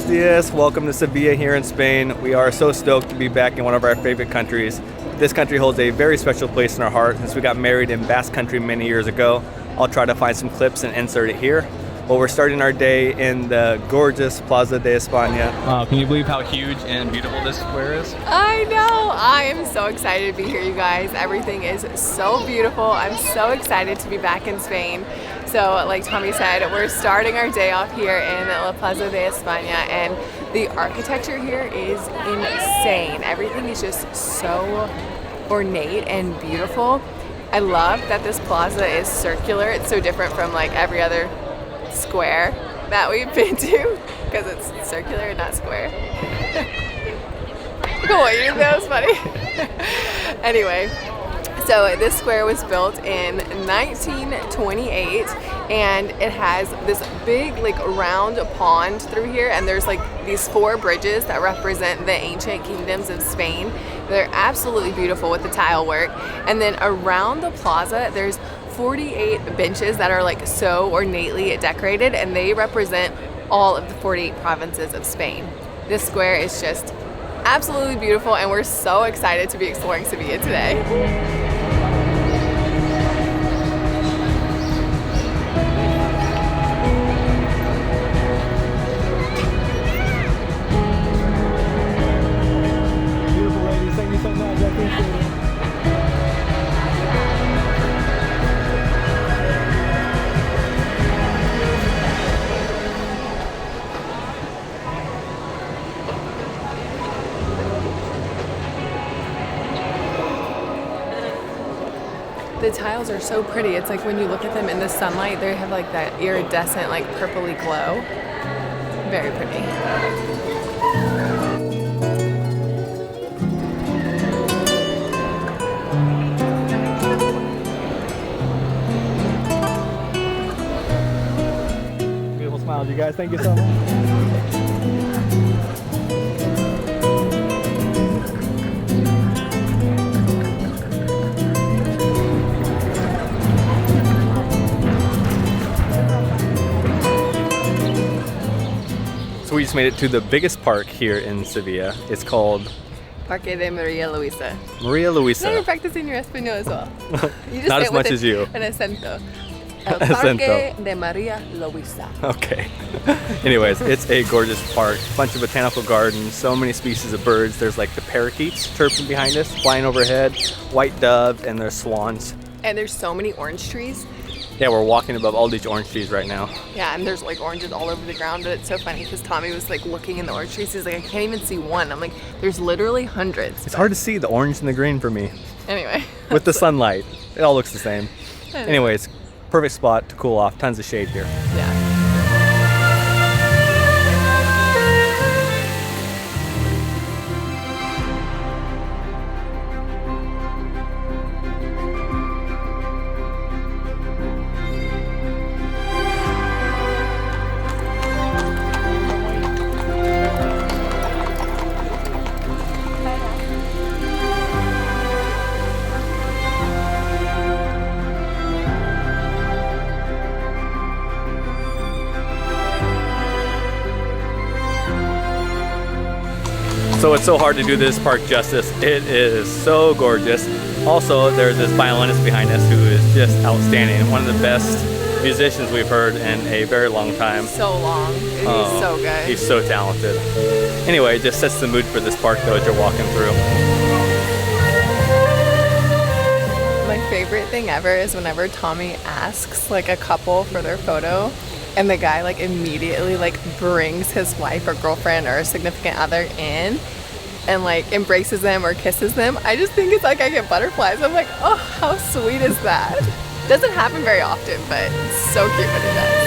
dias. Welcome to Sevilla here in Spain. We are so stoked to be back in one of our favorite countries. This country holds a very special place in our heart since we got married in Basque Country many years ago. I'll try to find some clips and insert it here. Well, we're starting our day in the gorgeous Plaza de España. Wow, can you believe how huge and beautiful this square is? I know! I am so excited to be here, you guys. Everything is so beautiful. I'm so excited to be back in Spain. So, like Tommy said, we're starting our day off here in La Plaza de España, and the architecture here is insane. Everything is just so ornate and beautiful. I love that this plaza is circular. It's so different from like every other square that we've been to because it's circular and not square. Cool, you think that was funny? Anyway, so this square was built in 1928 and it has this big like round pond through here, and there's like these 4 bridges that represent the ancient kingdoms of Spain. They're absolutely beautiful with the tile work. And then around the plaza there's 48 benches that are like so ornately decorated, and they represent all of the 48 provinces of Spain. This square is just absolutely beautiful, and we're so excited to be exploring Sevilla today. The tiles are so pretty. It's like when you look at them in the sunlight, they have like that iridescent, like purpley glow. Very pretty. Beautiful smiles, you guys. Thank you so much. So we just made it to the biggest park here in Sevilla. It's called Parque de Maria Luisa. Maria Luisa. Now you're practicing your Espanol as well. You just Not say as it with much as you. An acento. El Parque de Maria Luisa. Okay. Anyways, it's a gorgeous park. Bunch of botanical gardens, so many species of birds. There's like the parakeets chirping behind us, flying overhead, white dove, and there's swans. And there's so many orange trees. Yeah, we're walking above all these orange trees right now. Yeah, and there's like oranges all over the ground, but it's so funny because Tommy was like looking in the orange trees. He's like, I can't even see one. I'm like, there's literally hundreds. It's hard to see the orange and the green for me. Anyway. With the sunlight, it all looks the same. Anyways, perfect spot to cool off. Tons of shade here. Yeah. So it's so hard to do this park justice. It is so gorgeous. Also, there's this violinist behind us who is just outstanding. One of the best musicians we've heard in a very long time. So long. He's so good. He's so talented. Anyway, it just sets the mood for this park though as you're walking through. My favorite thing ever is whenever Tommy asks like a couple for their photo, and the guy like immediately like brings his wife or girlfriend or significant other in and like embraces them or kisses them. I just think it's like I get butterflies. I'm like, oh, how sweet is that? Doesn't happen very often, but it's so cute when it does.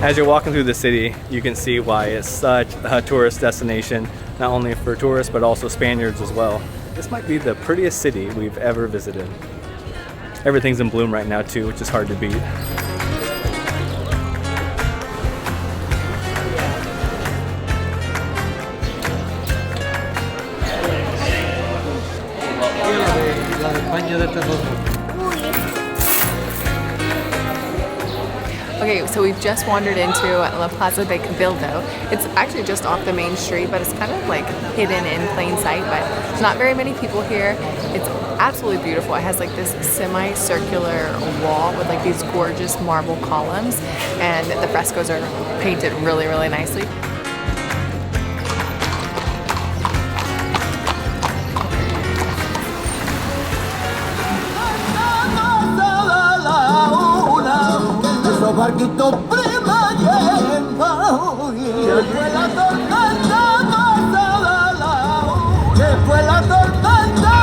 As you're walking through the city, you can see why it's such a tourist destination, not only for tourists, but also Spaniards as well. This might be the prettiest city we've ever visited. Everything's in bloom right now too, which is hard to beat. Okay, so we've just wandered into La Plaza de Cabildo. It's actually just off the main street, but it's kind of like hidden in plain sight, but there's not very many people here. It's absolutely beautiful. It has like this semicircular wall with like these gorgeous marble columns, and the frescoes are painted really, really nicely. Barquito prima lleva que fue la tormenta que fue la tormenta.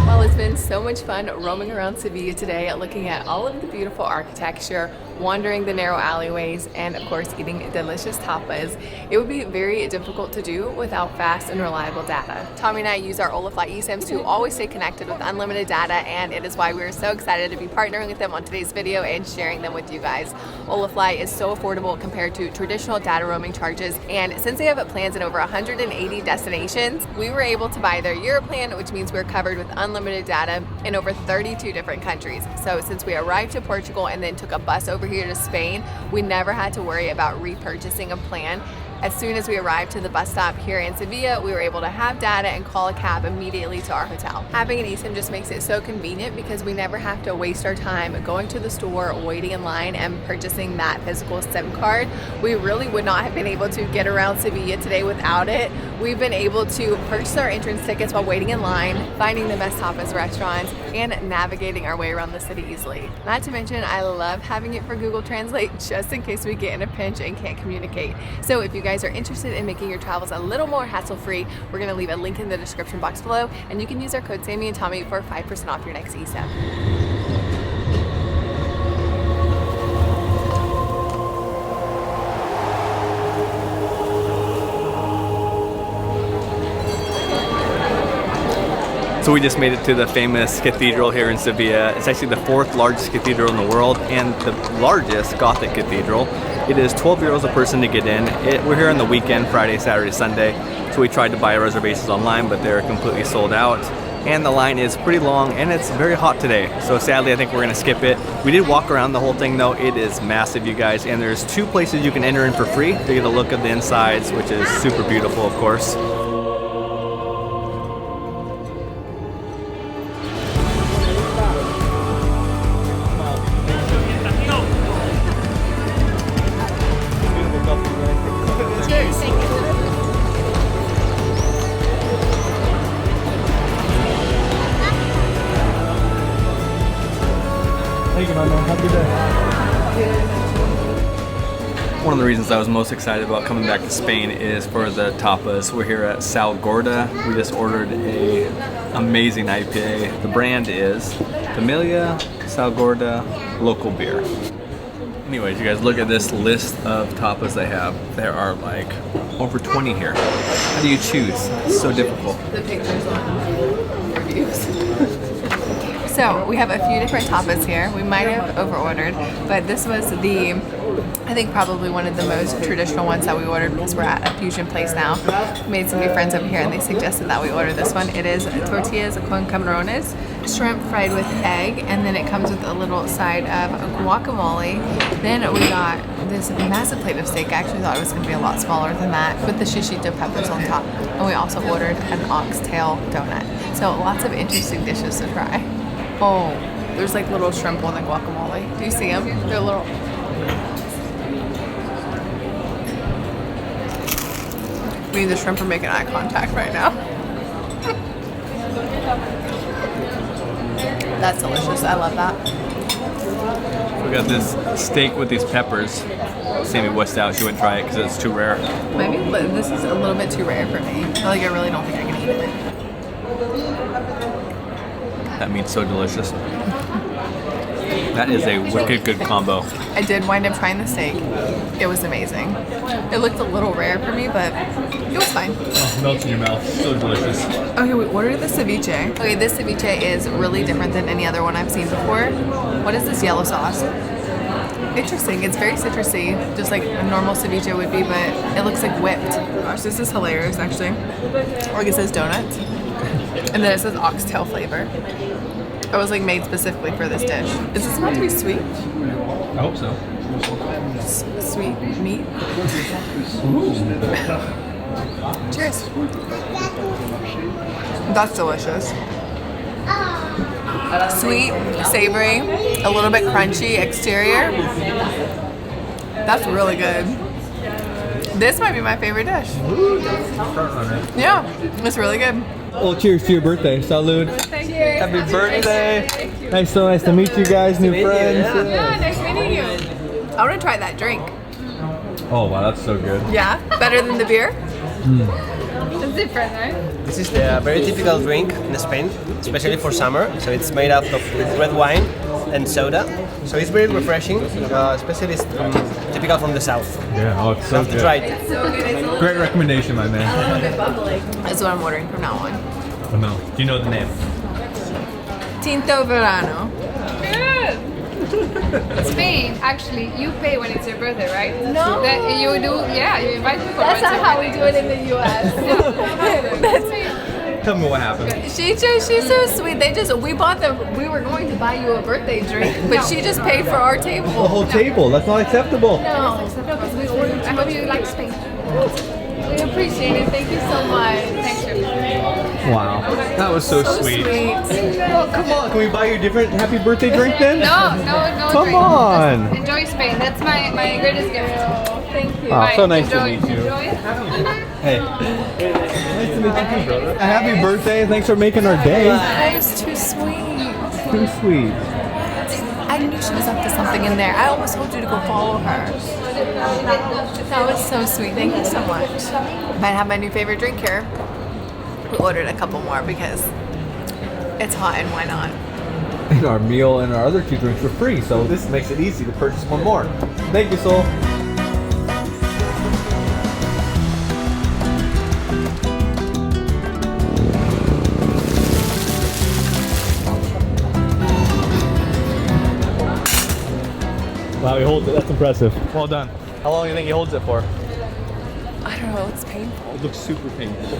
Well, it's been so much fun roaming around Sevilla today, looking at all of the beautiful architecture, wandering the narrow alleyways, and of course eating delicious tapas. It would be very difficult to do without fast and reliable data. Tommy and I use our Olafly eSIMs to always stay connected with unlimited data, and it is why we're so excited to be partnering with them on today's video and sharing them with you guys. Olafly is so affordable compared to traditional data roaming charges, and since they have plans in over 180 destinations, we were able to buy their Euro plan, which means we're covered with unlimited data in over 32 different countries. So since we arrived to Portugal and then took a bus over here to Spain, we never had to worry about repurchasing a plan. As soon as we arrived to the bus stop here in Sevilla, we were able to have data and call a cab immediately to our hotel. Having an eSIM just makes it so convenient because we never have to waste our time going to the store, waiting in line, and purchasing that physical SIM card. We really would not have been able to get around Sevilla today without it. We've been able to purchase our entrance tickets while waiting in line, finding the best tapas restaurants, and navigating our way around the city easily. Not to mention, I love having it for Google Translate just in case we get in a pinch and can't communicate. So if you guys are interested in making your travels a little more hassle-free, we're going to leave a link in the description box below, and you can use our code Sammy and Tommy for 5% off your next eSIM. So we just made it to the famous cathedral here in Sevilla. It's actually the 4th largest cathedral in the world and the largest Gothic cathedral. It is 12 euros a person to get in. We're here on the weekend, Friday, Saturday, Sunday. So we tried to buy reservations online, but they're completely sold out. And the line is pretty long, and it's very hot today. So sadly, I think we're gonna skip it. We did walk around the whole thing though. It is massive, you guys. And there's 2 places you can enter in for free to get a look at the insides, which is super beautiful, of course. One of the reasons I was most excited about coming back to Spain is for the tapas. We're here at Sal Gorda. We just ordered a amazing IPA. The brand is Familia Sal Gorda Local Beer. Anyways, you guys, look at this list of tapas they have. There are like over 20 here. How do you choose? It's so difficult. The pictures on reviews. So we have a few different tapas here. We might have over-ordered, but this was I think probably one of the most traditional ones that we ordered because we're at a fusion place now. We made some new friends over here and they suggested that we order this one. It is tortillas con camarones, shrimp fried with egg, and then it comes with a little side of guacamole. Then we got this massive plate of steak. I actually thought it was going to be a lot smaller than that, with the shishito peppers on top. And we also ordered an oxtail donut. So lots of interesting dishes to try. Oh, there's like little shrimp on the guacamole. Do you see them? They're little. Me and the shrimp are making eye contact right now. That's delicious. I love that. We got this steak with these peppers. Sammy wussed out. She wouldn't try it because it's too rare. Maybe, but this is a little bit too rare for me. I really don't think I can eat it. That meat's so delicious. That is a wicked good combo. I did wind up trying the steak. It was amazing. It looked a little rare for me, but it was fine. Oh, melts in your mouth. So delicious. Okay, we ordered the ceviche. Okay, this ceviche is really different than any other one I've seen before. What is this yellow sauce? Interesting. It's very citrusy, just like a normal ceviche would be, but it looks like whipped. Gosh, this is hilarious, actually. Like it says donuts. And then it says oxtail flavor. It was like made specifically for this dish. Is this supposed to be sweet? I hope so. Sweet meat? Cheers. That's delicious. Sweet, savory, a little bit crunchy exterior. That's really good. This might be my favorite dish. Yeah, it's really good. Well, cheers to your birthday. Salud. Thank you. Happy birthday. Nice, so nice to meet you guys, new friends. Yeah, nice meeting you. I want to try that drink. Oh, wow, that's so good. Yeah? Better than the beer? It's different, right? This is a very typical drink in Spain, especially for summer. So it's made out of red wine and soda. So it's very refreshing, especially it's typical from the south. Yeah, oh, it's You so have to good. try it. So good. It's a little Great recommendation, my man. bit bubbly. That's what I'm ordering from now on. Oh, no. Do you know the name? Tinto Verano. Good. Spain, actually, you pay when it's your birthday, right? No. That you do, yeah, you invite people. That's when not it's how your we birthday. do it in the U.S. Tell me what happened. She's so sweet. We were going to buy you a birthday drink, but she just paid for our table. The whole table. That's not acceptable. No, because we ordered. I hope you like Spain. We appreciate it. Thank you so much. Thanks, Shirley. Wow. That was so, sweet. Well, come on. Can we buy you a different happy birthday drink then? No Come drink. on. Just enjoy Spain. That's my greatest gift. Thank you. Oh, Bye. so nice enjoy, to meet you. Enjoy it. Hey. Nice to meet you too, brother. Happy birthday. Thanks for making our day. That was too sweet. Too sweet. I knew she was up to something in there. I almost told you to go follow her. That was so sweet. Thank you so much. Might have my new favorite drink here. We ordered a couple more because it's hot and why not? And our meal and our other 2 drinks were free, so this makes it easy to purchase one more. Thank you, Sol. Wow, he holds it. That's impressive. Well done. How long do you think he holds it for? I don't know. It's painful. It looks super painful.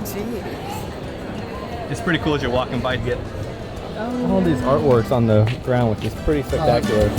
Jeez. It's pretty cool as you're walking by to get all these artworks on the ground, which is pretty spectacular.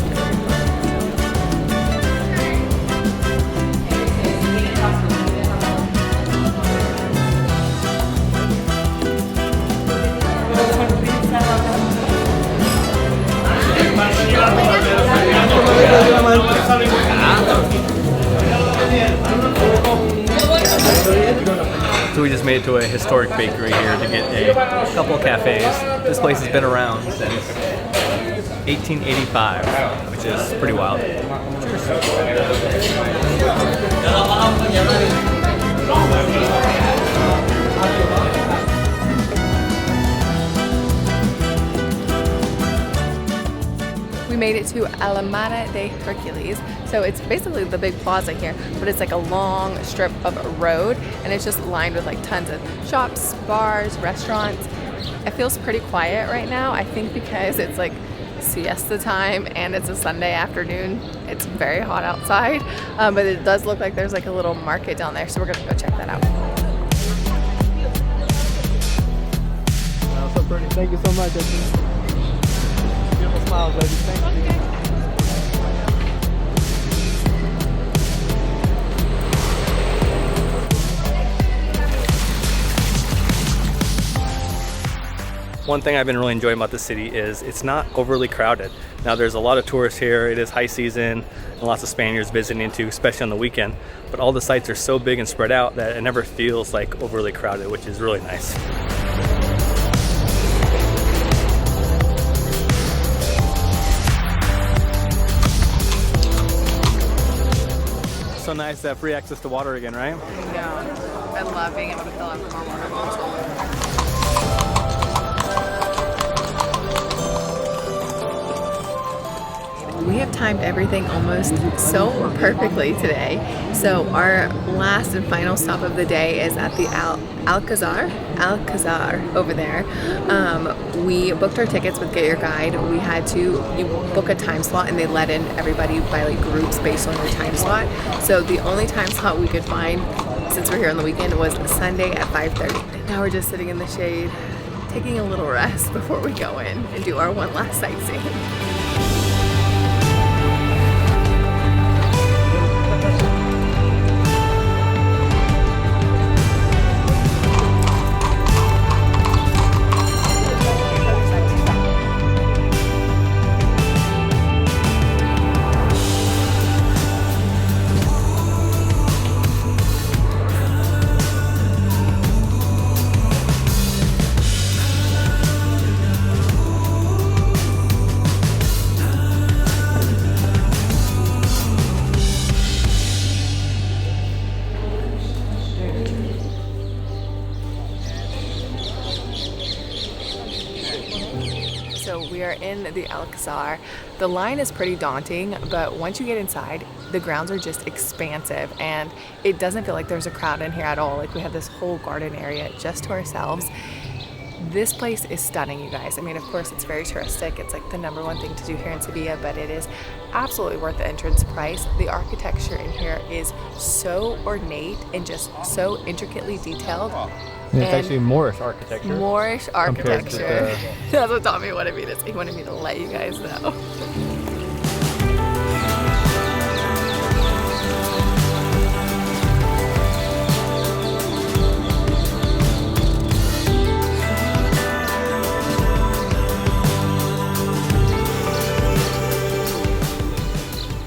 So we just made it to a historic bakery here to get a couple of cafes. This place has been around since 1885, which is pretty wild. We made it to Alameda de Hércules. So it's basically the big plaza here, but it's like a long strip of road and it's just lined with like tons of shops, bars, restaurants. It feels pretty quiet right now, I think because it's like siesta time and it's a Sunday afternoon. It's very hot outside, but it does look like there's like a little market down there, so we're gonna go check that out. Wow, so pretty. Thank you so much. Beautiful smiles, ladies. Thank you. One thing I've been really enjoying about the city is it's not overly crowded. Now there's a lot of tourists here, it is high season, and lots of Spaniards visiting too, especially on the weekend. But all the sites are so big and spread out that it never feels like overly crowded, which is really nice. So nice to have free access to water again, right? Yeah, I love being able to fill up from our water bottle. We have timed everything almost so perfectly today. So our last and final stop of the day is at the Alcazar over there. We booked our tickets with GetYourGuide. We had to book a time slot and they let in everybody by like groups based on their time slot. So the only time slot we could find since we're here on the weekend, was Sunday at 5:30. Now we're just sitting in the shade, taking a little rest before we go in and do our one last sightseeing. So we are in the Alcazar. The line is pretty daunting, but once you get inside, the grounds are just expansive and it doesn't feel like there's a crowd in here at all. Like we have this whole garden area just to ourselves. This place is stunning, you guys. I mean, of course, it's very touristic. It's like the #1 thing to do here in Sevilla, but it is absolutely worth the entrance price. The architecture in here is so ornate and just so intricately detailed. And it's actually Moorish architecture. Moorish architecture. to That's what Tommy wanted me to say. He wanted me to let you guys know.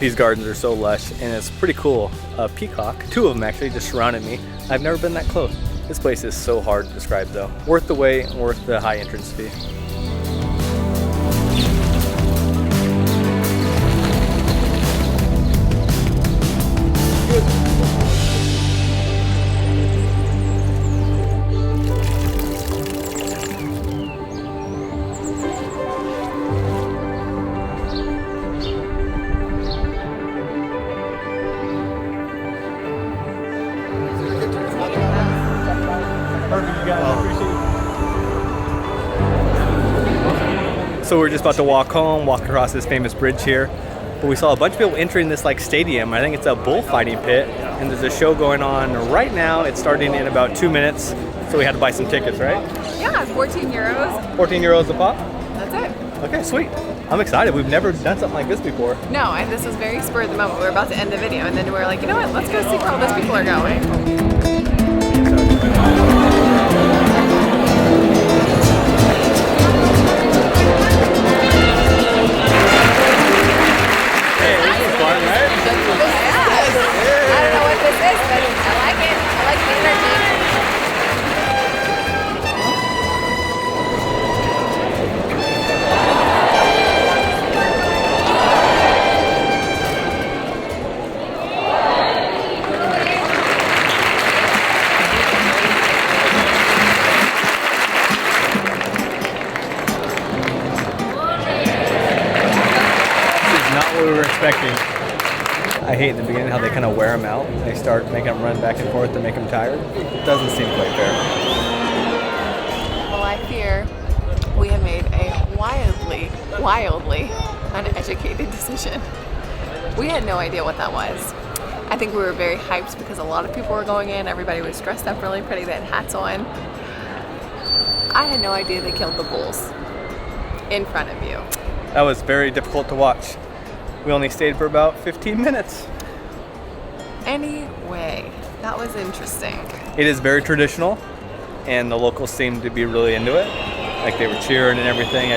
These gardens are so lush and it's pretty cool. A peacock, 2 of them actually, just surrounded me. I've never been that close. This place is so hard to describe though. Worth the wait, worth the high entrance fee. So we're just about to walk home, walk across this famous bridge here. But we saw a bunch of people entering this like stadium. I think it's a bullfighting pit. And there's a show going on right now. It's starting in about 2 minutes. So we had to buy some tickets, right? Yeah, it's 14 euros. 14 euros a pop? That's it. Okay, sweet. I'm excited. We've never done something like this before. No, and this was very spur of the moment. We were about to end the video and then we were like, you know what, let's go see where all those people are going. I hate in the beginning how they kind of wear them out. They start making them run back and forth to make them tired. It doesn't seem quite fair. Well, I fear we have made a wildly uneducated decision. We had no idea what that was. I think we were very hyped because a lot of people were going in. Everybody was dressed up really pretty. They had hats on. I had no idea they killed the bulls in front of you. That was very difficult to watch. We only stayed for about 15 minutes. Anyway, that was interesting. It is very traditional, and the locals seemed to be really into it. Like they were cheering and everything.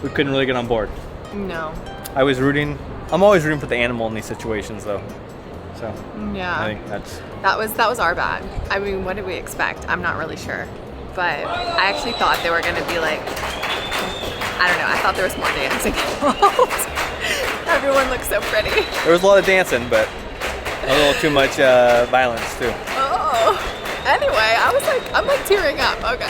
We couldn't really get on board. No. I was rooting. I'm always rooting for the animal in these situations, though. So yeah, I think that was our bad. I mean, what did we expect? I'm not really sure, but I actually thought they were gonna be like, I don't know. I thought there was more dancing involved. Everyone looks so pretty. There was a lot of dancing, but a little too much violence too. Oh, anyway, I'm like tearing up. Okay,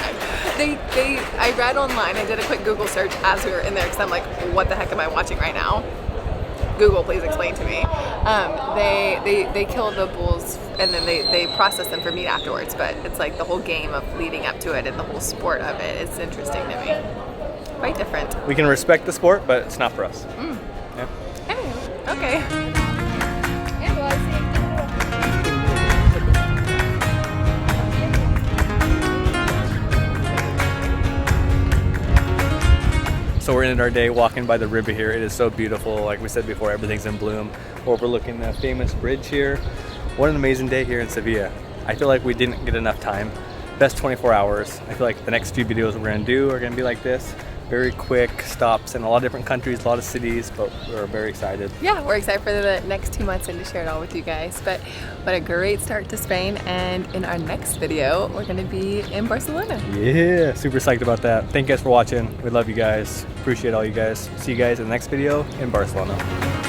I read online. I did a quick Google search as we were in there because I'm like, what the heck am I watching right now? Google, please explain to me. They kill the bulls and then they process them for meat afterwards. But it's like the whole game of leading up to it and the whole sport of it. It's interesting to me. Quite different. We can respect the sport, but it's not for us. Yeah. Anyway, okay. So we're ending our day walking by the river here. It is so beautiful. Like we said before, everything's in bloom. We're overlooking the famous bridge here. What an amazing day here in Sevilla. I feel like we didn't get enough time. Best 24 hours. I feel like the next few videos we're gonna do are gonna be like this. Very quick stops in a lot of different countries, a lot of cities, but we're very excited. Yeah, we're excited for the next 2 months and to share it all with you guys. But what a great start to Spain. And in our next video, we're gonna be in Barcelona. Yeah, super psyched about that. Thank you guys for watching. We love you guys. Appreciate all you guys. See you guys in the next video in Barcelona.